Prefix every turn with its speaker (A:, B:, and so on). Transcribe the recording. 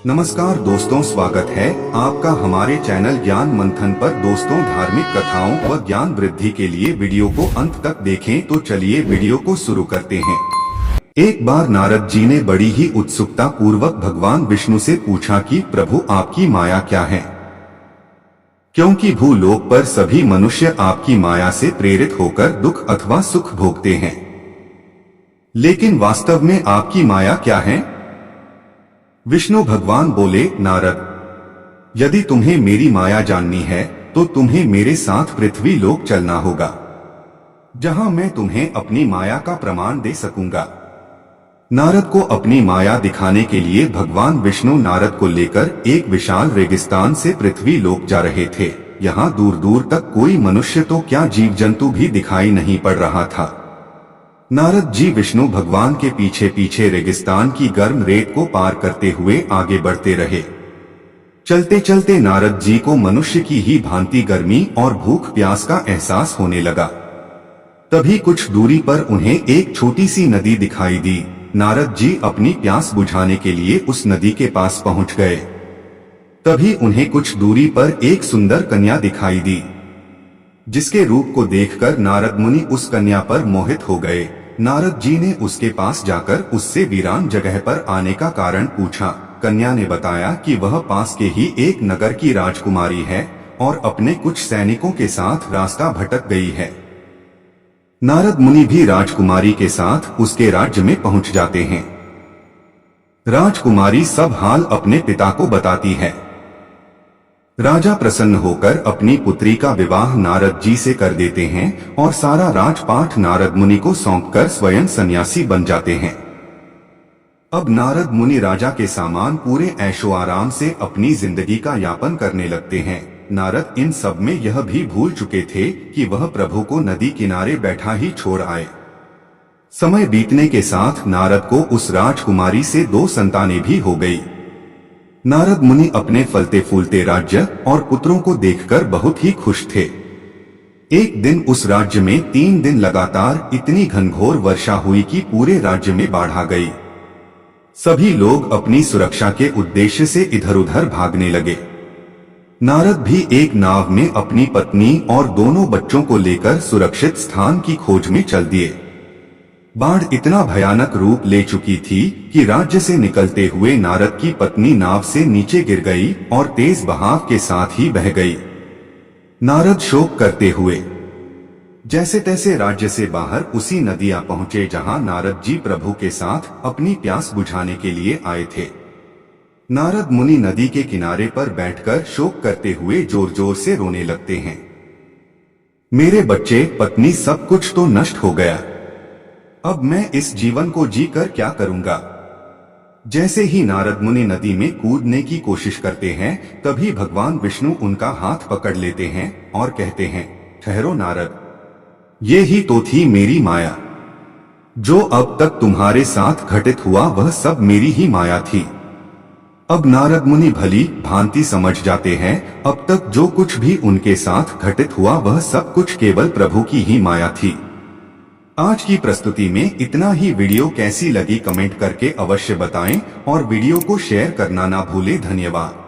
A: नमस्कार दोस्तों, स्वागत है आपका हमारे चैनल ज्ञान मंथन पर। दोस्तों, धार्मिक कथाओं व ज्ञान वृद्धि के लिए वीडियो को अंत तक देखें। तो चलिए वीडियो को शुरू करते हैं। एक बार नारद जी ने बड़ी ही उत्सुकता पूर्वक भगवान विष्णु से पूछा कि प्रभु, आपकी माया क्या है? क्योंकि भूलोक पर सभी मनुष्य आपकी माया से प्रेरित होकर दुख अथवा सुख भोगते हैं, लेकिन वास्तव में आपकी माया क्या है? विष्णु भगवान बोले, नारद, यदि तुम्हें मेरी माया जाननी है तो तुम्हें मेरे साथ पृथ्वी लोक चलना होगा, जहां मैं तुम्हें अपनी माया का प्रमाण दे सकूंगा। नारद को अपनी माया दिखाने के लिए भगवान विष्णु नारद को लेकर एक विशाल रेगिस्तान से पृथ्वी लोक जा रहे थे। यहाँ दूर दूर तक कोई मनुष्य तो क्या, जीव जंतु भी दिखाई नहीं पड़ रहा था। नारद जी विष्णु भगवान के पीछे पीछे रेगिस्तान की गर्म रेत को पार करते हुए आगे बढ़ते रहे। चलते चलते नारद जी को मनुष्य की ही भांति गर्मी और भूख प्यास का एहसास होने लगा। तभी कुछ दूरी पर उन्हें एक छोटी सी नदी दिखाई दी। नारद जी अपनी प्यास बुझाने के लिए उस नदी के पास पहुंच गए। तभी उन्हें कुछ दूरी पर एक सुंदर कन्या दिखाई दी, जिसके रूप को देखकर नारद मुनि उस कन्या पर मोहित हो गए। नारद जी ने उसके पास जाकर उससे वीरान जगह पर आने का कारण पूछा। कन्या ने बताया कि वह पास के ही एक नगर की राजकुमारी है और अपने कुछ सैनिकों के साथ रास्ता भटक गई है। नारद मुनि भी राजकुमारी के साथ उसके राज्य में पहुंच जाते हैं। राजकुमारी सब हाल अपने पिता को बताती है। राजा प्रसन्न होकर अपनी पुत्री का विवाह नारद जी से कर देते हैं और सारा राजपाट नारद मुनि को सौंपकर स्वयं सन्यासी बन जाते हैं। अब नारद मुनि राजा के सामान पूरे ऐशो आराम से अपनी जिंदगी का यापन करने लगते हैं। नारद इन सब में यह भी भूल चुके थे कि वह प्रभु को नदी किनारे बैठा ही छोड़ आए। समय बीतने के साथ नारद को उस राजकुमारी से 2 संतानें भी हो गई। नारद मुनि अपने फलते फूलते राज्य और पुत्रों को देखकर बहुत ही खुश थे। एक दिन उस राज्य में 3 दिन लगातार इतनी घनघोर वर्षा हुई कि पूरे राज्य में बाढ़ आ गई। सभी लोग अपनी सुरक्षा के उद्देश्य से इधर उधर भागने लगे। नारद भी एक नाव में अपनी पत्नी और दोनों बच्चों को लेकर सुरक्षित स्थान की खोज में चल दिए। बाढ़ इतना भयानक रूप ले चुकी थी कि राज्य से निकलते हुए नारद की पत्नी नाव से नीचे गिर गई और तेज बहाव के साथ ही बह गई। नारद शोक करते हुए जैसे तैसे राज्य से बाहर उसी नदिया पहुंचे जहां नारद जी प्रभु के साथ अपनी प्यास बुझाने के लिए आए थे। नारद मुनि नदी के किनारे पर बैठकर शोक करते हुए जोर जोर से रोने लगते हैं। मेरे बच्चे, पत्नी, सब कुछ तो नष्ट हो गया। अब मैं इस जीवन को जी कर क्या करूंगा? जैसे ही नारद मुनि नदी में कूदने की कोशिश करते हैं, तभी भगवान विष्णु उनका हाथ पकड़ लेते हैं और कहते हैं, ठहरो नारद, ये ही तो थी मेरी माया। जो अब तक तुम्हारे साथ घटित हुआ वह सब मेरी ही माया थी। अब नारद मुनि भली भांति समझ जाते हैं, अब तक जो कुछ भी उनके साथ घटित हुआ वह सब कुछ केवल प्रभु की ही माया थी। आज की प्रस्तुति में इतना ही। वीडियो कैसी लगी कमेंट करके अवश्य बताएं और वीडियो को शेयर करना ना भूलें। धन्यवाद।